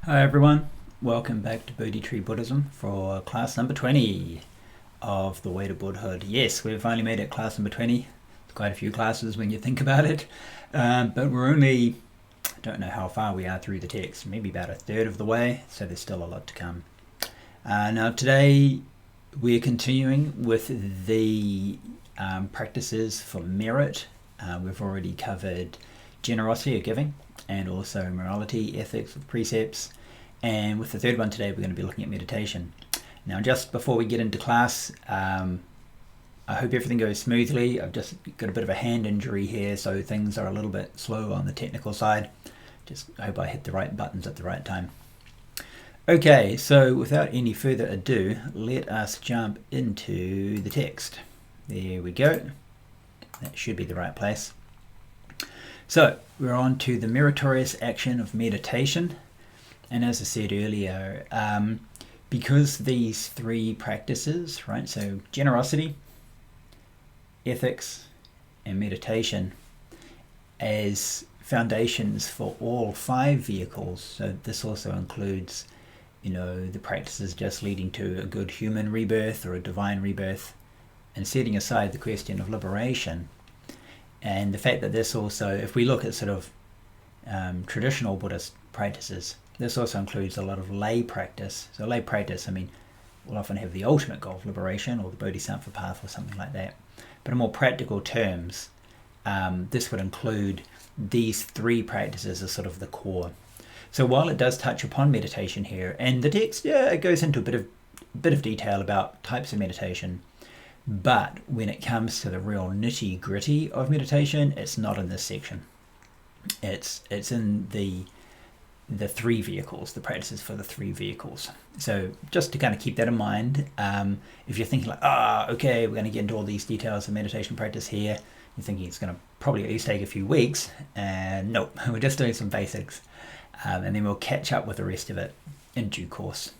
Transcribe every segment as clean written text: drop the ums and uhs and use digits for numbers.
Hi everyone, welcome back to Bodhi Tree Buddhism for class number 20 of the Way to Buddhahood. Yes, we've finally made it class number 20. It's quite a few classes when you think about it, but we're only, I don't know how far we are through the text, maybe about a third of the way, so there's still a lot to come. Now today we're continuing with the practices for merit. We've already covered generosity or giving, and also morality, ethics with precepts. And with the third one today, we're going to be looking at meditation. Now, just before we get into class, I hope everything goes smoothly. I've just got a bit of a hand injury here, so things are a little bit slow on the technical side. Just hope I hit the right buttons at the right time. Okay, so without any further ado, let us jump into the text. There we go. That should be the right place. So we're on to the meritorious action of meditation. And as I said earlier, because these three practices, right, so generosity, ethics, and meditation as foundations for all five vehicles, so this also includes, the practices just leading to a good human rebirth or a divine rebirth, and setting aside the question of liberation. And the fact that this also, if we look at sort of traditional Buddhist practices, this also includes a lot of lay practice. So lay practice, we'll often have the ultimate goal of liberation or the Bodhisattva path or something like that. But in more practical terms, this would include these three practices as sort of the core. So while it does touch upon meditation here, and the text, it goes into a bit of detail about types of meditation, but when it comes to the real nitty-gritty of meditation, it's not in this section. It's in the three vehicles, the practices for the three vehicles. So just to kind of keep that in mind, if you're thinking like, okay, we're going to get into all these details of meditation practice here, you're thinking it's going to probably at least take a few weeks, and nope, we're just doing some basics, and then we'll catch up with the rest of it in due course.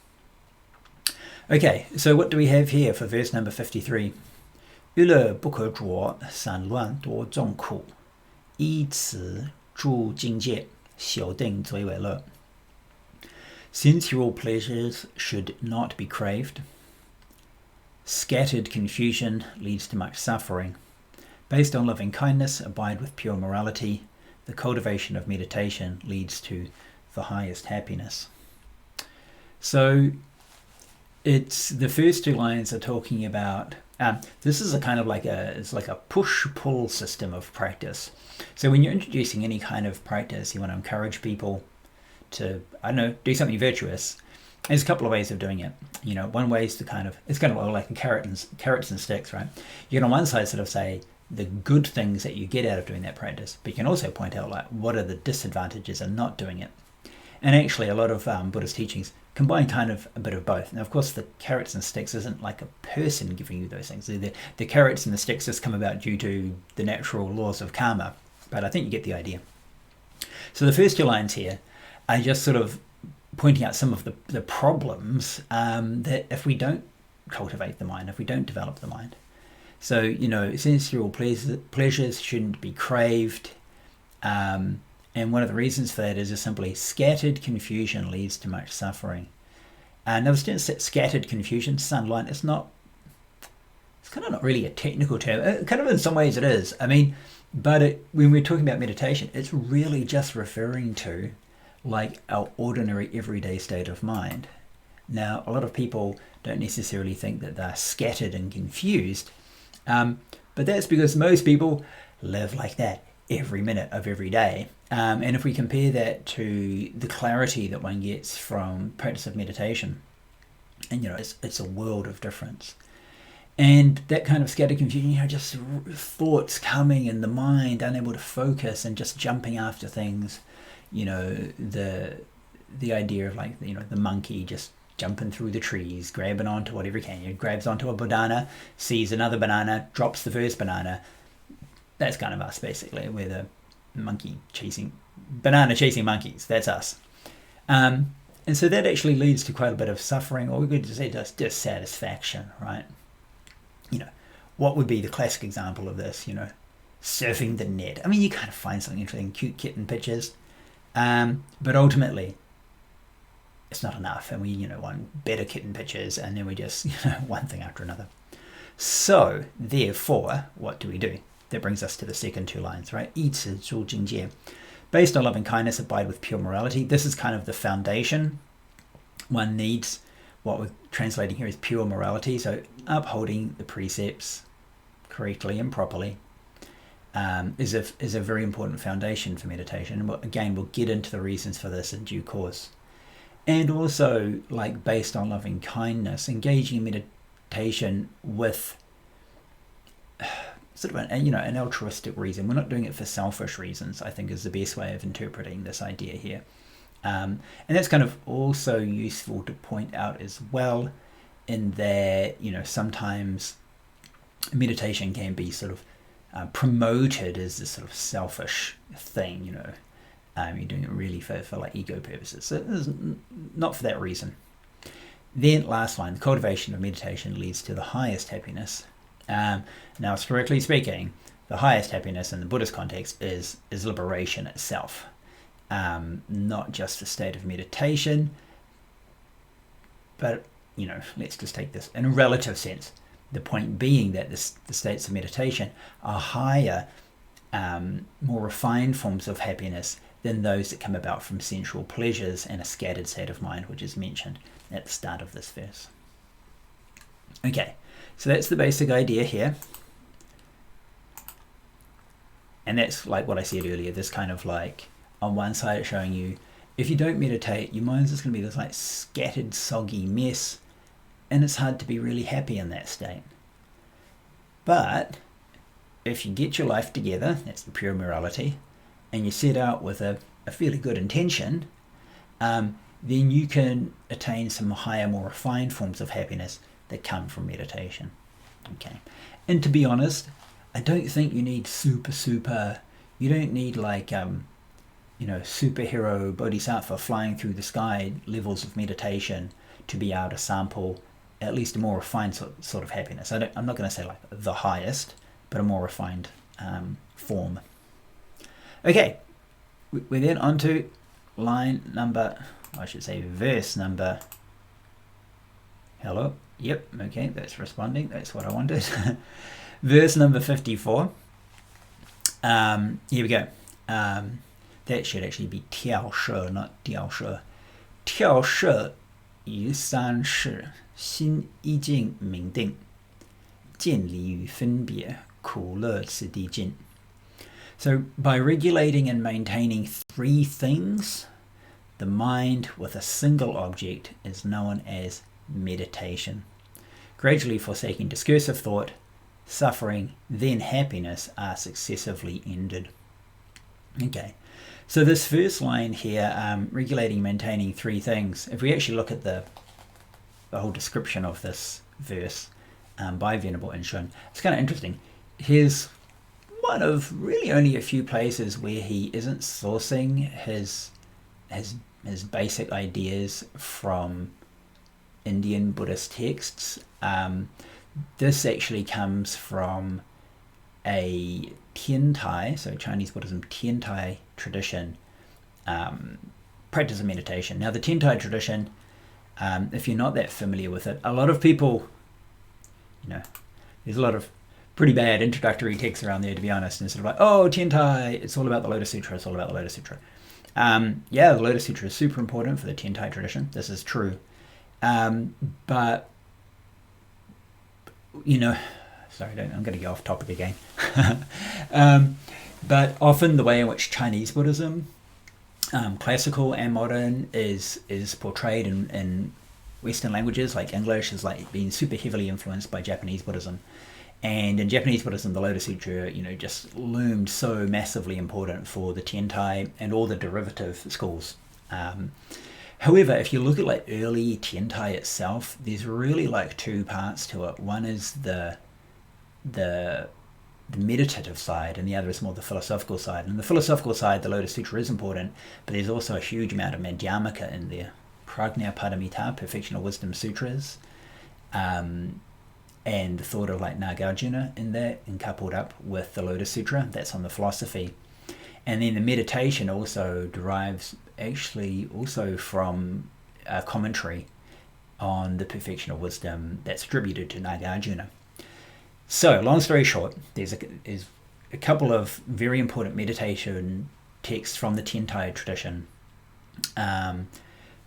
Okay, so what do we have here for verse number 53? 娱乐不可着，散乱多众苦，依此诸境界，修定最为乐。Sensual pleasures should not be craved. Scattered confusion leads to much suffering. Based on loving kindness, abide with pure morality. The cultivation of meditation leads to the highest happiness. So it's the first two lines are talking about, this is a kind of it's like a push-pull system of practice. So when you're introducing any kind of practice, you want to encourage people to, do something virtuous. There's a couple of ways of doing it. One way is to it's kind of like carrots and sticks, right? You can on one side sort of say the good things that you get out of doing that practice, but you can also point out like what are the disadvantages of not doing it. And actually a lot of Buddhist teachings combine kind of a bit of both. Now, of course, the carrots and sticks isn't like a person giving you those things. The carrots and the sticks just come about due to the natural laws of karma. But I think you get the idea. So the first two lines here are just sort of pointing out some of the problems that if we don't cultivate the mind, if we don't develop the mind. So, sensual pleasures shouldn't be craved. And one of the reasons for that is just simply scattered confusion leads to much suffering. And now, scattered confusion, sunlight, it's kind of not really a technical term. Kind of in some ways it is. But when we're talking about meditation, it's really just referring to like our ordinary everyday state of mind. Now, a lot of people don't necessarily think that they're scattered and confused, but that's because most people live like that every minute of every day. And if we compare that to the clarity that one gets from practice of meditation, and it's a world of difference. And that kind of scattered confusion, just thoughts coming in the mind, unable to focus and just jumping after things, the idea of like, the monkey just jumping through the trees, grabbing onto whatever he can. He grabs onto a banana, sees another banana, drops the first banana. That's kind of us, basically. We're the banana chasing monkeys. That's us. And so that actually leads to quite a bit of suffering, or we could say just dissatisfaction, right? What would be the classic example of this? Surfing the net. You kind of find something interesting, cute kitten pictures. But ultimately, it's not enough, and we want better kitten pictures, and then we just one thing after another. So therefore, what do? That brings us to the second two lines, right? 以此诸境界, based on loving kindness, abide with pure morality. This is kind of the foundation. One needs what we're translating here is pure morality, so upholding the precepts correctly and properly is a very important foundation for meditation. And again, we'll get into the reasons for this in due course. And also, like, based on loving kindness, engaging in meditation with sort of an altruistic reason. We're not doing it for selfish reasons, I think, is the best way of interpreting this idea here. And that's kind of also useful to point out as well, in that sometimes meditation can be sort of promoted as this sort of selfish thing. You're doing it really for like ego purposes. So it's not for that reason. Then last line, the cultivation of meditation leads to the highest happiness. Now, strictly speaking, the highest happiness in the Buddhist context is liberation itself. Not just a state of meditation, but let's just take this in a relative sense. The point being that the states of meditation are higher, more refined forms of happiness than those that come about from sensual pleasures and a scattered state of mind, which is mentioned at the start of this verse. Okay, so that's the basic idea here. And that's like what I said earlier, this kind of like, on one side it's showing you, if you don't meditate, your mind's just going to be this like scattered, soggy mess, and it's hard to be really happy in that state. But if you get your life together, that's the pure morality, and you set out with a fairly good intention, then you can attain some higher, more refined forms of happiness that come from meditation. Okay, and to be honest, I don't think you need you don't need like superhero bodhisattva flying through the sky levels of meditation to be able to sample at least a more refined sort of happiness. I'm not going to say like the highest, but a more refined form. Okay, we're then on to verse number, hello, yep, okay, that's responding, that's what I wanted. Verse number 54. Here we go. That should actually be 跳摄, not 调摄. 跳摄于三世, 心一境明定, 见离于分别, 苦乐此地尽. So by regulating and maintaining three things, the mind with a single object is known as meditation. Gradually forsaking discursive thought, suffering, then happiness are successively ended. Okay, so this first line here, regulating, maintaining three things, if we actually look at the whole description of this verse by Venerable Inshun, it's kind of interesting. Here's one of really only a few places where he isn't sourcing his basic ideas from Indian Buddhist texts. This actually comes from a Tiantai, so Chinese Buddhism Tiantai tradition, practice of meditation. Now the Tiantai tradition, if you're not that familiar with it, a lot of people, there's a lot of pretty bad introductory texts around there, to be honest, and sort of like, oh, Tiantai, it's all about the Lotus Sutra, it's all about the Lotus Sutra. Yeah, the Lotus Sutra is super important for the Tiantai tradition, this is true. But sorry, I'm going to go off topic again. But often the way in which Chinese Buddhism, classical and modern, is portrayed in Western languages like English is like being super heavily influenced by Japanese Buddhism. And in Japanese Buddhism, the Lotus Sutra, just loomed so massively important for the Tiantai and all the derivative schools. However, if you look at like early Tiantai itself, there's really like two parts to it. One is the meditative side, and the other is more the philosophical side. And the philosophical side, the Lotus Sutra is important, but there's also a huge amount of Madhyamaka in there. Prajna Paramita, Perfection of Wisdom Sutras, and the thought of like Nagarjuna in that, and coupled up with the Lotus Sutra, that's on the philosophy. And then the meditation also derives actually also from commentary on the perfection of wisdom that's attributed to Nagarjuna. So, long story short, there's a couple of very important meditation texts from the Tiantai tradition.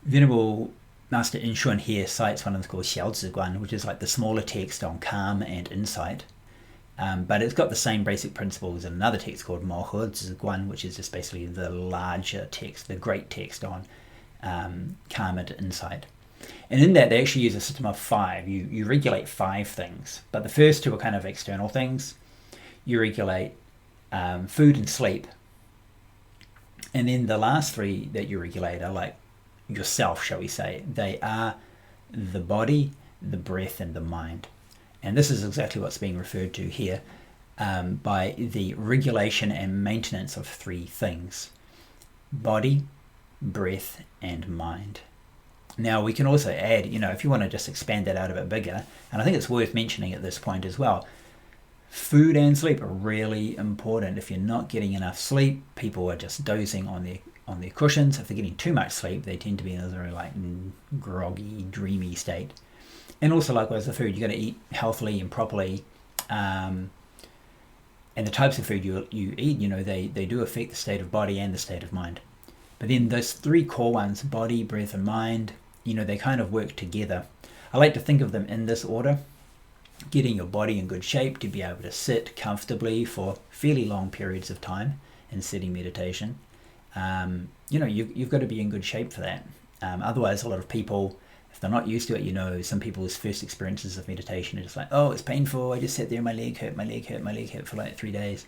Venerable Master Inshun here cites one of them called Xiao Ziguan, which is like the smaller text on calm and insight. But it's got the same basic principles in another text called Mohe Ziguan, which is just basically the larger text, the great text on calm and insight. And in that, they actually use a system of 5. You regulate 5 things, but the first 2 are kind of external things. You regulate food and sleep. And then the last 3 that you regulate are like yourself, shall we say. They are the body, the breath, and the mind. And this is exactly what's being referred to here by the regulation and maintenance of 3 things: body, breath, and mind. Now, we can also add, if you want to just expand that out a bit bigger, and I think it's worth mentioning at this point as well, food and sleep are really important. If you're not getting enough sleep, people are just dozing on their cushions. If they're getting too much sleep, they tend to be in a very groggy, dreamy state. And also, likewise, the food, you've got to eat healthily and properly. And the types of food you eat, they do affect the state of body and the state of mind. But then those 3 core ones, body, breath, and mind, they kind of work together. I like to think of them in this order: getting your body in good shape to be able to sit comfortably for fairly long periods of time in sitting meditation. You've got to be in good shape for that. Otherwise, a lot of people, if they're not used to it, some people's first experiences of meditation are just like, oh, it's painful. I just sat there, my leg hurt for like 3 days.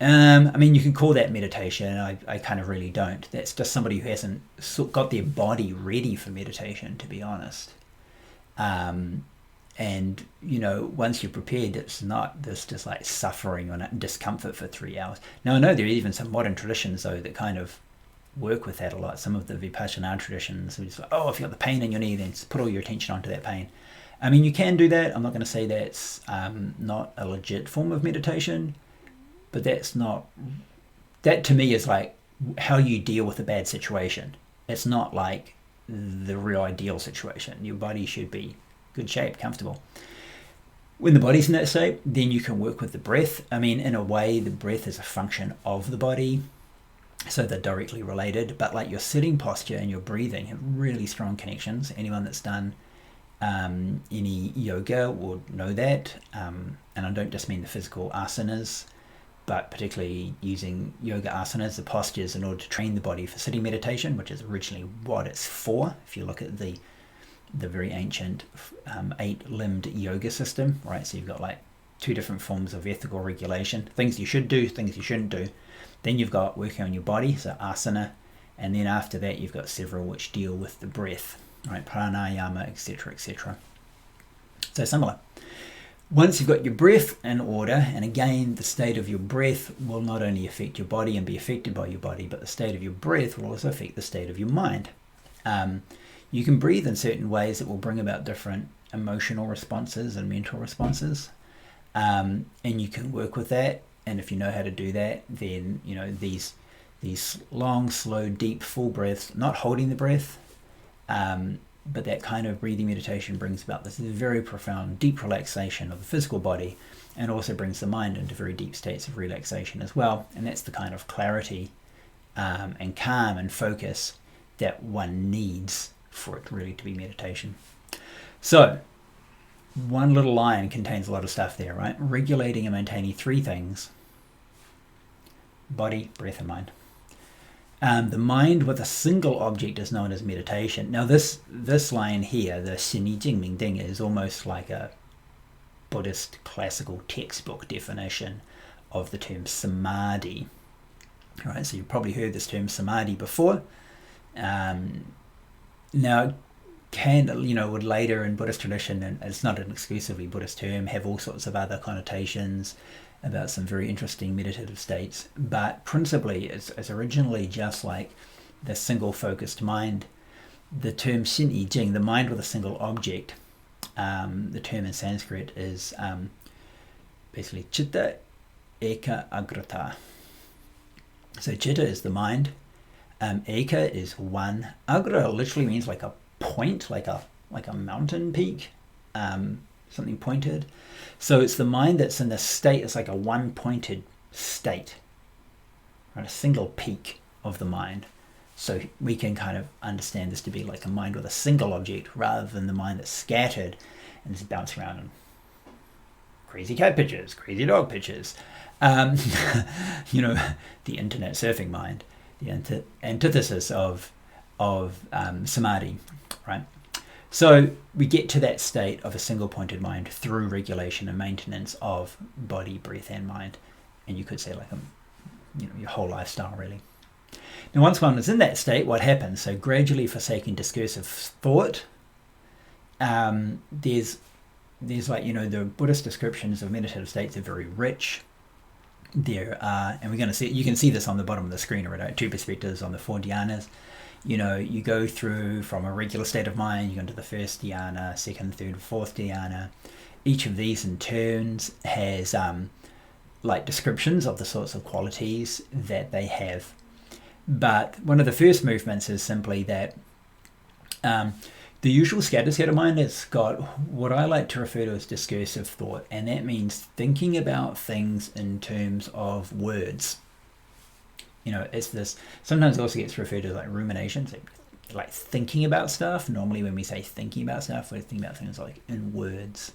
You can call that meditation. I kind of really don't. That's just somebody who hasn't got their body ready for meditation, to be honest. And once you're prepared, it's not this just like suffering or discomfort for 3 hours. Now, I know there are even some modern traditions, though, that kind of work with that a lot. Some of the Vipassana traditions are just like, oh, if you've got the pain in your knee, then just put all your attention onto that pain. You can do that. I'm not going to say that's not a legit form of meditation, but that to me is like how you deal with a bad situation. It's not like the real ideal situation. Your body should be good shape, comfortable. When the body's in that state, then you can work with the breath. In a way, the breath is a function of the body, so they're directly related. But like your sitting posture and your breathing have really strong connections. Anyone that's done any yoga will know that. And I don't just mean the physical asanas, but particularly using yoga asanas, the postures, in order to train the body for sitting meditation, which is originally what it's for. If you look at the very ancient 8-limbed yoga system, right? So you've got like 2 different forms of ethical regulation: things you should do, things you shouldn't do. Then you've got working on your body, so asana, and then after that you've got several which deal with the breath, right? Pranayama, etc., etc. So similar. Once you've got your breath in order, and again, the state of your breath will not only affect your body and be affected by your body, but the state of your breath will also affect the state of your mind. You can breathe in certain ways that will bring about different emotional responses and mental responses, and you can work with that. And if you know how to do that, then these long, slow, deep, full breaths, not holding the breath, but that kind of breathing meditation brings about this very profound, deep relaxation of the physical body, and also brings the mind into very deep states of relaxation as well. And that's the kind of clarity and calm and focus that one needs for it really to be meditation. So, one little line contains a lot of stuff there, right? Regulating and maintaining 3 things: body, breath, and mind. The mind with a single object is known as meditation. Now this line here, the Xini Jing Ming Ding, is almost like a Buddhist classical textbook definition of the term samadhi. All right, so you've probably heard this term samadhi before. Now, would later in Buddhist tradition, and it's not an exclusively Buddhist term, have all sorts of other connotations about some very interesting meditative states, but principally it's originally just like the single focused mind. The term Xin Yi Jing, the mind with a single object, the term in Sanskrit is basically Chitta Eka Agrata. So Chitta is the mind, Eka is one. Agra literally means like a point, like a mountain peak, something pointed. So it's the mind that's in this state. It's like a one-pointed state, right? A single peak of the mind. So we can kind of understand this to be like a mind with a single object rather than the mind that's scattered and is bouncing around and crazy cat pictures, crazy dog pictures. You know, the internet surfing mind, the antithesis of samadhi, right? So we get to that state of a single pointed mind through regulation and maintenance of body, breath, and mind. And you could say like your whole lifestyle, really. Now, once one is in that state, what happens? So gradually forsaking discursive thought, there's like, the Buddhist descriptions of meditative states are very rich. There are, and we're going to see, you can see this on the bottom of the screen, right? 2 perspectives on the 4 dhyanas. You go through from a regular state of mind, you go into the first dhyana, second, third, fourth dhyana. Each of these in turns has like descriptions of the sorts of qualities that they have. But one of the first movements is simply that the usual scattered state of mind has got what I like to refer to as discursive thought, and that means thinking about things in terms of words. It's this, sometimes it also gets referred to like ruminations, like thinking about stuff. Normally when we say thinking about stuff, we're thinking about things like in words.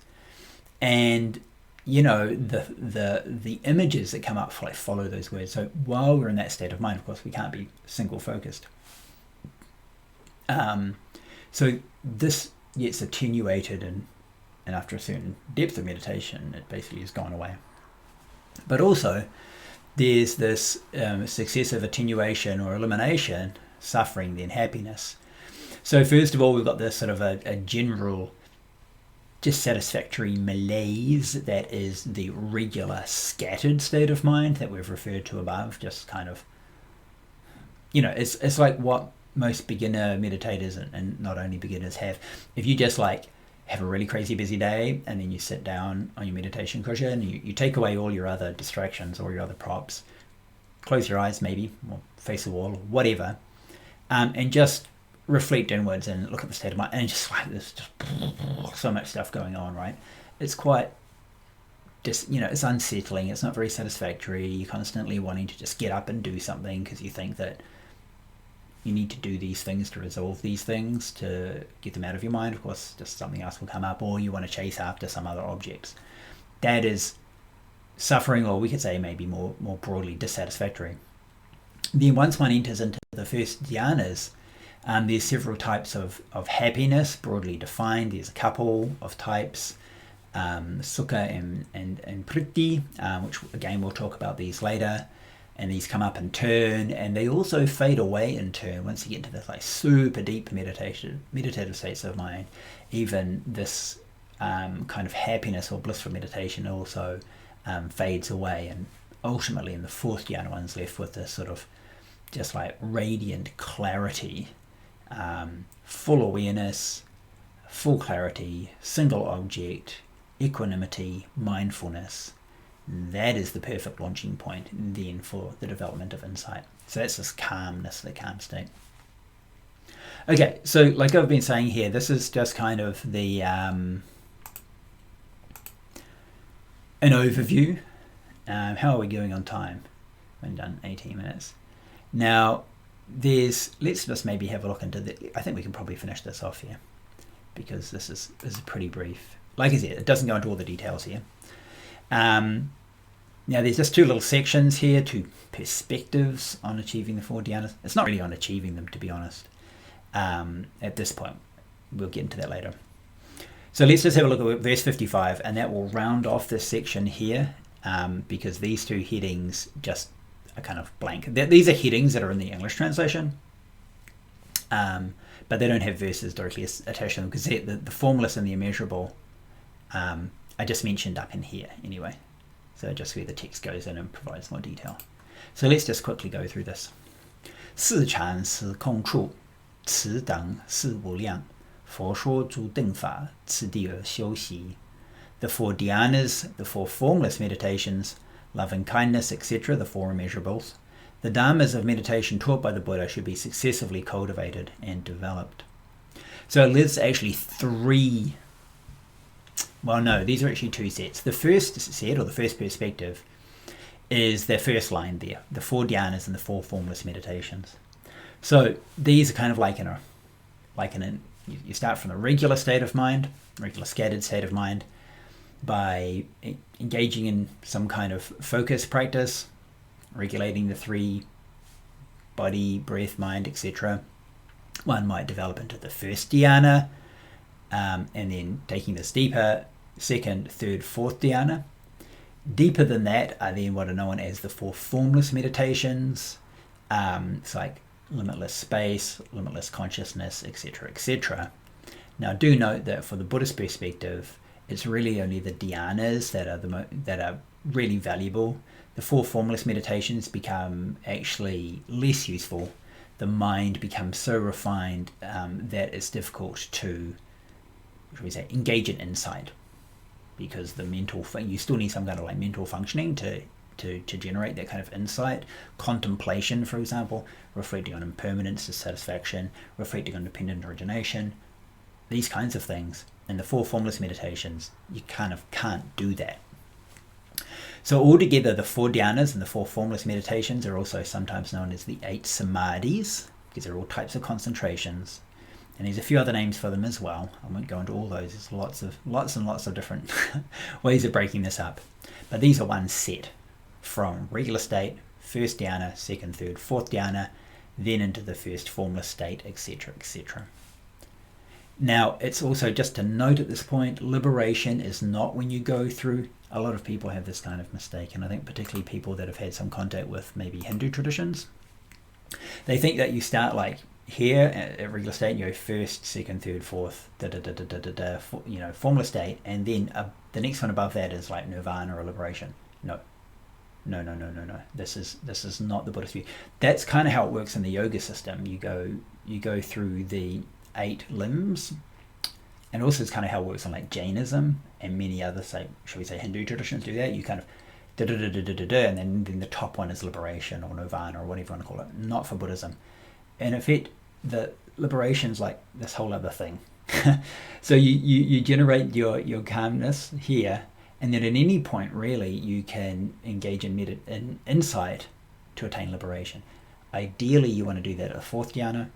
And the images that come up follow those words. So while we're in that state of mind, of course, we can't be single focused. So this gets attenuated, and after a certain depth of meditation, it basically has gone away. But also, there's this successive attenuation or elimination, suffering, then happiness. So first of all, we've got this sort of a general dissatisfactory malaise that is the regular scattered state of mind that we've referred to above. Just kind of, it's like what most beginner meditators and not only beginners have. If you just like have a really crazy busy day and then you sit down on your meditation cushion and you take away all your other distractions or your other props, close your eyes maybe, or face the wall or whatever, and just reflect inwards and look at the state of mind, and just like there's just so much stuff going on, right? It's quite it's unsettling. It's not very satisfactory. You're constantly wanting to just get up and do something because you think that you need to do these things to resolve these things, to get them out of your mind. Of course, just something else will come up, or you want to chase after some other objects. That is suffering, or we could say maybe more broadly dissatisfactory. Then once one enters into the first dhyanas, there's several types of happiness broadly defined. There's a couple of types, sukha and priti, which again we'll talk about these later. And these come up in turn, and they also fade away in turn. Once you get into this like super deep meditative states of mind, even this kind of happiness or blissful meditation also fades away. And ultimately in the 4th dhyana, one's left with this sort of just like radiant clarity, full awareness, full clarity, single object, equanimity, mindfulness. That is the perfect launching point then for the development of insight. So that's this calmness, the calm state. Okay, so like I've been saying here, this is just kind of the an overview. How are we going on time? We've done 18 minutes. Now, let's just maybe have a look into I think we can probably finish this off here, because this is pretty brief. Like I said, it doesn't go into all the details here. Now there's just 2 little sections here, 2 perspectives on achieving the 4 dhyanas. It's not really on achieving them, to be honest. At this point, we'll get into that later. So let's just have a look at verse 55, and that will round off this section here, because these 2 headings just are kind of blank. These are headings that are in the English translation, but they don't have verses directly attached to them, because the formless and the immeasurable I just mentioned up in here anyway. So just where the text goes in and provides more detail. So let's just quickly go through this. 四禅是空处，此等是无量。佛说诸定法，此地而修习。The 4 dhyanas, the 4 formless meditations, loving kindness, etc., the 4 immeasurables, The dharmas of meditation taught by the Buddha should be successively cultivated and developed. So there's actually three, well no, these are actually two sets. The first set, or the first perspective, is the first line there, the 4 dhyanas and the 4 formless meditations. So these are kind of like you start from a regular state of mind, regular scattered state of mind, by engaging in some kind of focus practice, regulating the 3, body, breath, mind, etc. One might develop into the first dhyana, and then taking this deeper, second, third, fourth dhyana. Deeper than that are then what are known as the 4 formless meditations. It's like limitless space, limitless consciousness, etc., etc. Now, do note that for the Buddhist perspective, it's really only the dhyanas that are really valuable. The 4 formless meditations become actually less useful. The mind becomes so refined that it's difficult to, shall we say, engage in insight, because the mental you still need some kind of like mental functioning to generate that kind of insight. Contemplation, for example, reflecting on impermanence, dissatisfaction, reflecting on dependent origination, these kinds of things. In the 4 formless meditations, you kind of can't do that. So altogether, the 4 dhyanas and the 4 formless meditations are also sometimes known as the 8 samadhis, because they're all types of concentrations. And there's a few other names for them as well. I won't go into all those. There's lots and lots of different ways of breaking this up. But these are one set from regular state, first dhyana, second, third, fourth dhyana, then into the first formless state, etc., etc. Now, it's also just to note at this point, liberation is not when you go through. A lot of people have this kind of mistake, and I think particularly people that have had some contact with maybe Hindu traditions. They think that you start like here at regular state, you go first, second, third, fourth, formless state, and then the next one above that is like nirvana or liberation. No. This is not the Buddhist view. That's kind of how it works in the yoga system. You go through the 8 limbs, and also it's kind of how it works in like Jainism and many other, shall we say, Hindu traditions do that. You kind of and then the top one is liberation or nirvana or whatever you want to call it. Not for Buddhism. And in fact, the liberation's like this whole other thing. So you generate your calmness here, and then at any point really you can engage in insight to attain liberation. Ideally you want to do that at the 4th dhyana,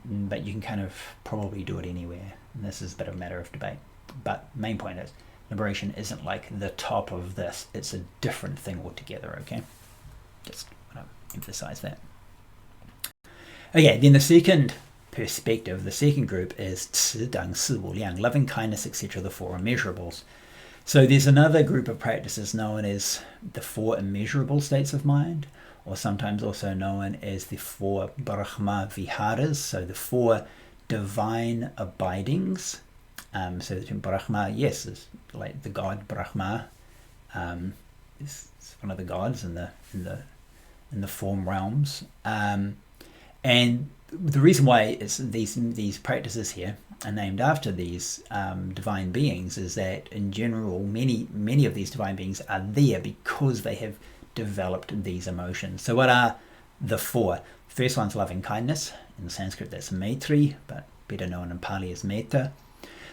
but you can kind of probably do it anywhere. And this is a bit of a matter of debate. But main point is, liberation isn't like the top of this. It's a different thing altogether, okay? Just want to emphasize that. Okay, then the second perspective, the second group is 慈等四无量, loving kindness, etc., the 4 immeasurables. So there's another group of practices known as the 4 immeasurable states of mind, or sometimes also known as the 4 Brahma Viharas, so the 4 divine abidings. So the Brahma, yes, is like the god Brahma, is one of the gods in the form realms. And the reason why it's these practices here are named after these divine beings is that in general many of these divine beings are there because they have developed these emotions. So what are the 4? First one's loving kindness. In Sanskrit that's Maitri, but better known in Pali as Metta.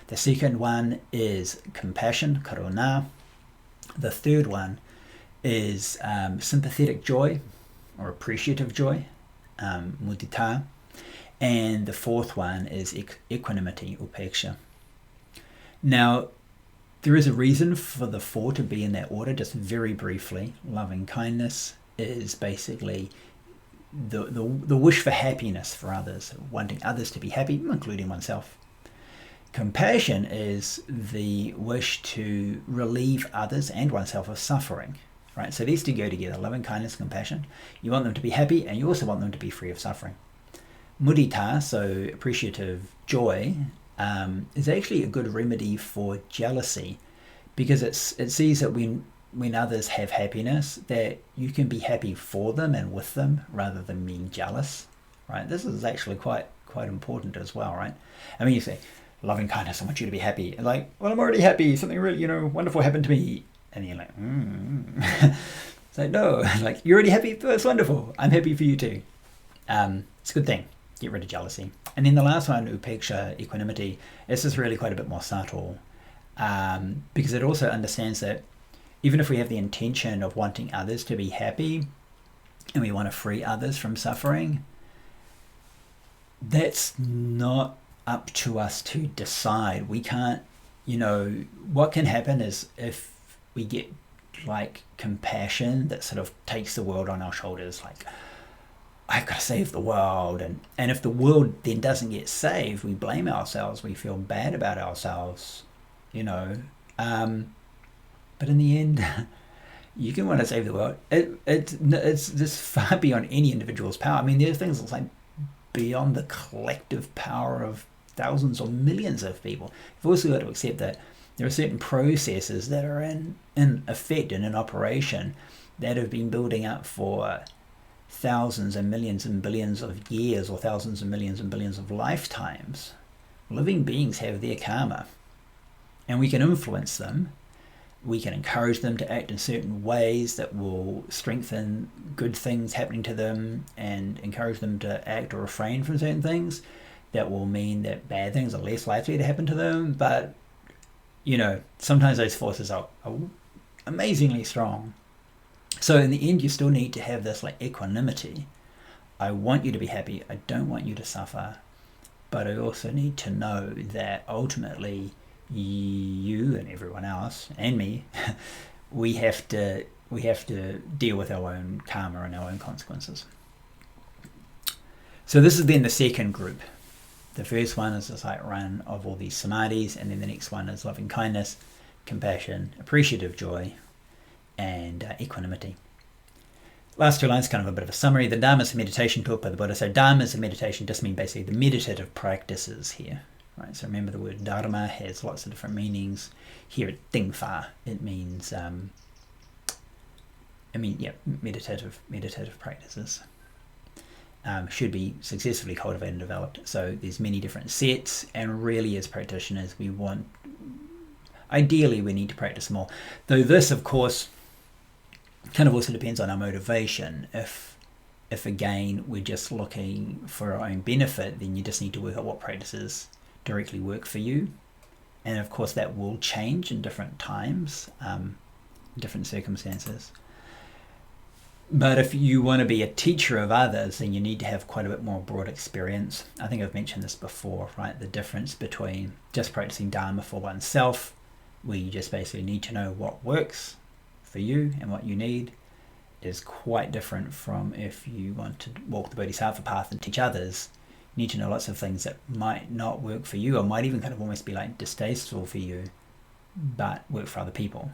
The second one is compassion, Karuna. The third one is sympathetic joy or appreciative joy, Mudita. And the fourth one is equanimity, Upeksha. Now, there is a reason for the 4 to be in that order, just very briefly. Loving kindness is basically the wish for happiness for others, wanting others to be happy, including oneself. Compassion is the wish to relieve others and oneself of suffering, right? So these two go together, loving kindness, compassion. You want them to be happy, and you also want them to be free of suffering. Mudita, so appreciative joy, is actually a good remedy for jealousy, because it sees that when others have happiness, that you can be happy for them and with them rather than being jealous, right? This is actually quite important as well, right? I mean, you say, loving kindness, I want you to be happy. Like, well, I'm already happy. Something really, wonderful happened to me. And you're like, It's like, no, like, you're already happy? That's wonderful. I'm happy for you too. It's a good thing. Get rid of jealousy. And then the last one, upeksha, equanimity, this is really quite a bit more subtle, because it also understands that even if we have the intention of wanting others to be happy and we want to free others from suffering, that's not up to us to decide. We can't, what can happen is if we get like compassion that sort of takes the world on our shoulders, like, I've got to save the world, and if the world then doesn't get saved, we blame ourselves, we feel bad about ourselves, but in the end, you can want to save the world. It's just far beyond any individual's power. I mean, there's things that's like beyond the collective power of thousands or millions of people. You've also got to accept that there are certain processes that are in effect and in operation that have been building up for thousands and millions and billions of years, or thousands and billions of lifetimes. Living beings have their karma, and we can influence them. We can encourage them to act in certain ways that will strengthen good things happening to them, and encourage them to act or refrain from certain things that will mean that bad things are less likely to happen to them. But sometimes those forces are amazingly strong. So in the end, you still need to have this like equanimity. I want you to be happy. I don't want you to suffer. But I also need to know that ultimately you and everyone else and me, we have to deal with our own karma and our own consequences. So this is then the second group. The first one is this like run of all these samadhis, and then the next one is loving kindness, compassion, appreciative joy, and equanimity. Last two lines, kind of a bit of a summary. The Dharma is a meditation taught by the Buddha. So Dharma is a meditation just mean basically the meditative practices here. Right? So remember, the word Dharma has lots of different meanings. Here at Tingfa, it means meditative practices. Should be successfully cultivated and developed. So there's many different sets, and really as practitioners ideally we need to practice more. Though this, of course, kind of also depends on our motivation. If again we're just looking for our own benefit, then you just need to work out what practices directly work for you. And of course that will change in different times, different circumstances. But if you want to be a teacher of others, then you need to have quite a bit more broad experience. I think I've mentioned this before, right? The difference between just practicing Dharma for oneself, where you just basically need to know what works for you and what you need, is quite different from if you want to walk the Bodhisattva path and teach others. You need to know lots of things that might not work for you, or might even kind of almost be like distasteful for you, but work for other people.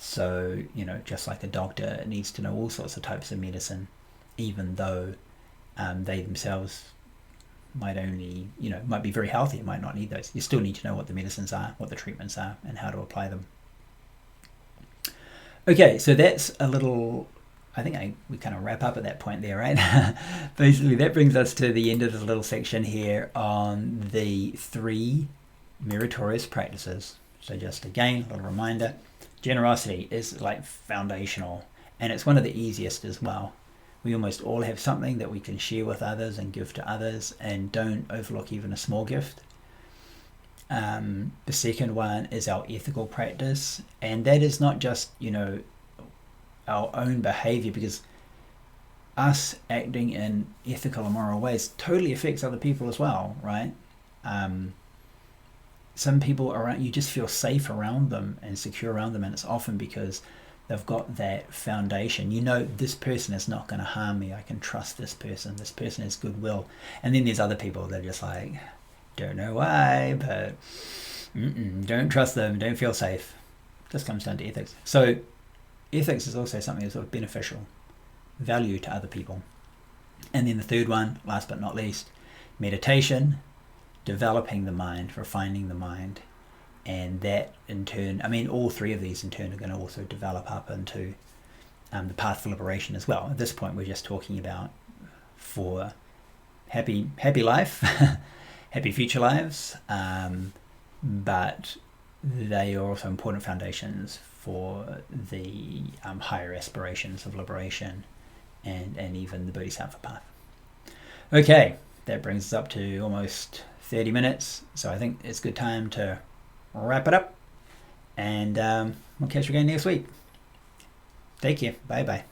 So, just like a doctor needs to know all sorts of types of medicine, even though they themselves might only, might be very healthy and might not need those. You still need to know what the medicines are, what the treatments are, and how to apply them. Okay, so that's a little, I think we kind of wrap up at that point there, right? Basically, that brings us to the end of this little section here on the 3 meritorious practices. So just again, a little reminder. Generosity is like foundational, and it's one of the easiest as well. We almost all have something that we can share with others and give to others, and don't overlook even a small gift. The second one is our ethical practice, and that is not just, our own behavior, because us acting in ethical and moral ways totally affects other people as well, right? Some people around you just feel safe around them and secure around them, and it's often because they've got that foundation. This person is not going to harm me. I can trust this person. This person has goodwill. And then there's other people that are just like, don't know why, but don't trust them, don't feel safe. This comes down to ethics. So ethics is also something that's sort of beneficial, value to other people. And then the third one, last but not least, meditation, developing the mind, refining the mind. And that in turn, all 3 of these in turn are going to also develop up into the path for liberation as well. At this point, we're just talking about for happy life, happy future lives, but they are also important foundations for the higher aspirations of liberation and even the Bodhisattva path. Okay, that brings us up to almost 30 minutes, so I think it's a good time to wrap it up, and we'll catch you again next week. Take care. Bye bye.